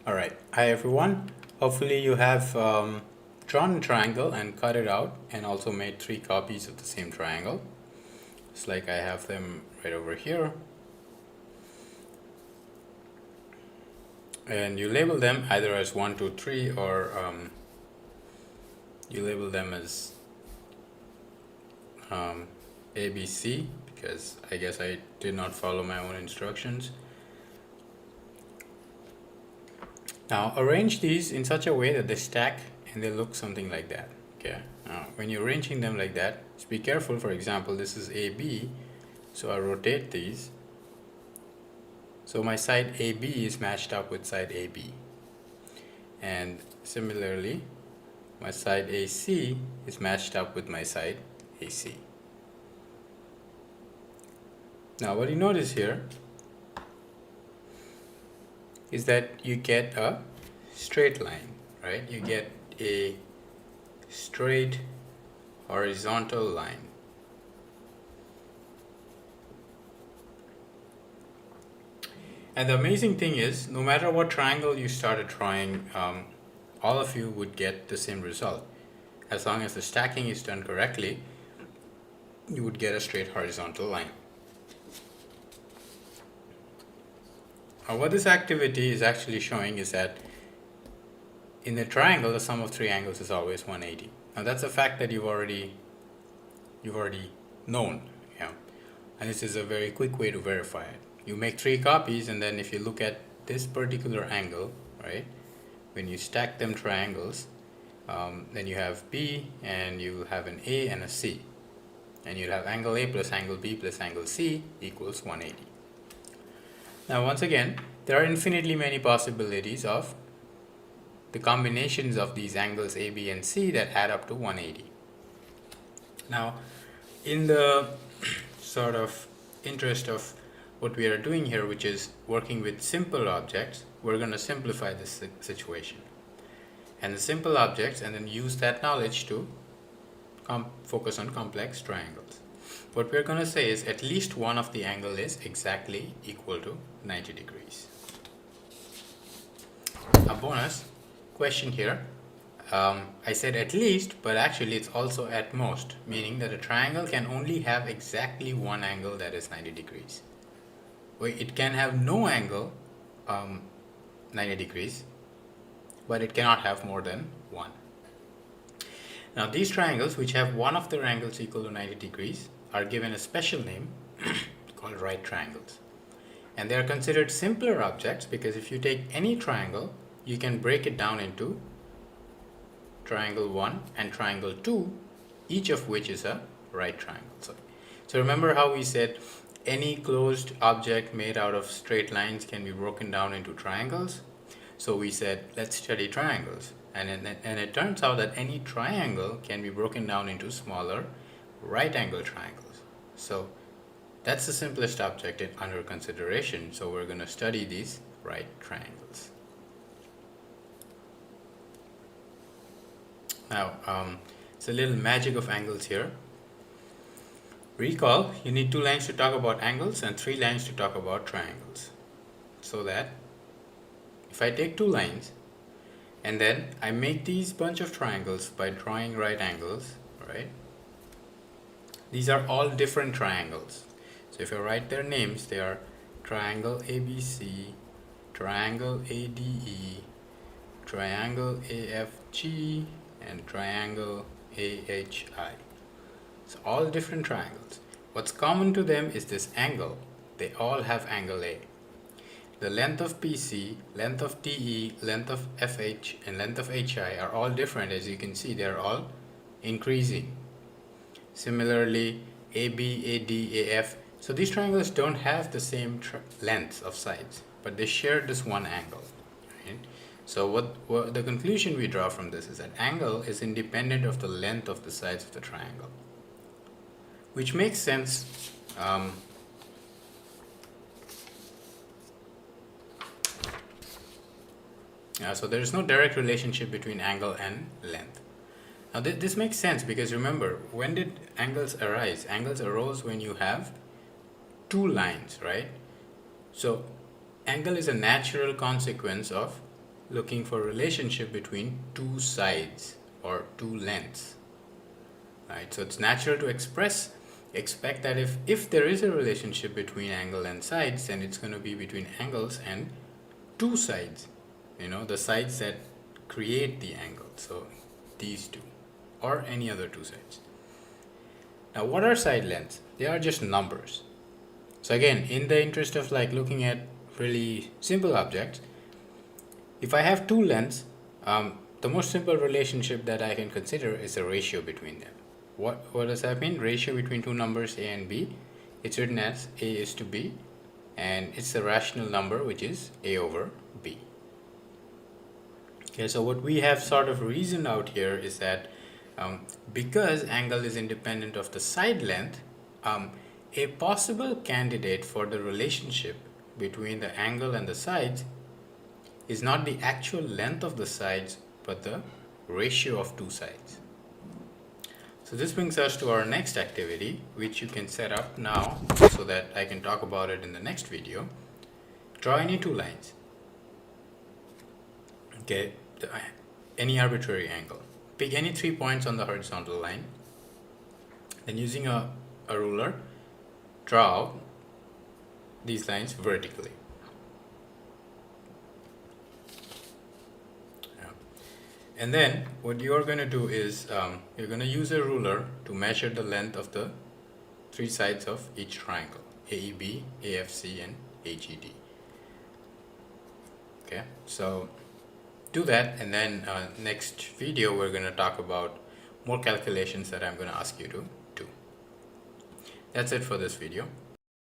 Alright, hi everyone. Hopefully you have drawn a triangle and cut it out and also made 3 copies of the same triangle. It's like I have them right over here. And you label them either as 1, 2, 3 or you label them as A, B, C because I guess I did not follow my own instructions. Now arrange these in such a way that they stack and they look something like that. Okay. Now when you're arranging them like that, just be careful. For example, this is AB, so I rotate these. So my side AB is matched up with side AB. And similarly, my side AC is matched up with my side AC. Now what you notice here is that you get a straight line, right? You get a straight horizontal line. And the amazing thing is, no matter what triangle you started drawing, all of you would get the same result. As long as the stacking is done correctly, you would get a straight horizontal line. What this activity is actually showing is that in the triangle, the sum of 3 angles is always 180. Now that's a fact that you've already known, yeah. And this is a very quick way to verify it. You make 3 copies, and then if you look at this particular angle, right, when you stack them triangles, then you have B and you have an A and a C, and you'd have angle A plus angle B plus angle C equals 180. Now once again, there are infinitely many possibilities of the combinations of these angles A, B and C that add up to 180. Now in the sort of interest of what we are doing here, which is working with simple objects, we're going to simplify this situation and the simple objects, and then use that knowledge to focus on complex triangles. What we're going to say is at least one of the angle is exactly equal to 90 degrees. A bonus question here. I said at least, but actually it's also at most, meaning that a triangle can only have exactly one angle that is 90 degrees. It can have no angle 90 degrees, but it cannot have more than one. Now these triangles, which have one of their angles equal to 90 degrees, are given a special name called right triangles. And they are considered simpler objects because if you take any triangle, you can break it down into triangle 1 and triangle 2, each of which is a right triangle. So remember how we said any closed object made out of straight lines can be broken down into triangles? So we said, let's study triangles. And it turns out that any triangle can be broken down into smaller right angle triangles. So that's the simplest object under consideration. So we're going to study these right triangles. Now, it's a little magic of angles here. Recall, you need 2 lines to talk about angles and 3 lines to talk about triangles. So that if I take 2 lines and then I make these bunch of triangles by drawing right angles, right? These are all different triangles. So if I write their names, they are triangle ABC, triangle ADE, triangle AFG, and triangle AHI. So all different triangles. What's common to them is this angle. They all have angle A. The length of PC, length of DE, length of FH, and length of HI are all different. As you can see, they're all increasing. Similarly, AB, AD, AF. So these triangles don't have the same lengths of sides, but they share this one angle. Right? So what the conclusion we draw from this is that angle is independent of the length of the sides of the triangle, which makes sense. So there is no direct relationship between angle and length. Now this makes sense because remember, when did angles arise? Angles arose when you have 2 lines, right? So angle is a natural consequence of looking for relationship between two sides or two lengths. Right? So it's natural to expect that if there is a relationship between angle and sides, then it's going to be between angles and two sides. The sides that create the angle. So these two or any other two sides. Now what are side lengths? They are just numbers. So again, in the interest of looking at really simple objects, if I have two lengths, the most simple relationship that I can consider is a ratio between them. What does that mean? Ratio between two numbers a and b. It's written as a is to b, and it's a rational number which is a over b. Okay, so what we have sort of reasoned out here is that because angle is independent of the side length, a possible candidate for the relationship between the angle and the sides is not the actual length of the sides, but the ratio of two sides. So this brings us to our next activity, which you can set up now so that I can talk about it in the next video. Draw any two lines. Okay, any arbitrary angle. Pick any 3 points on the horizontal line. Then using a ruler, draw out these lines vertically. And then what you're going to do is you're going to use a ruler to measure the length of the three sides of each triangle: AEB, AFC, and AGD. Okay, so do that, and then next video we're going to talk about more calculations that I'm going to ask you to do. That's it for this video.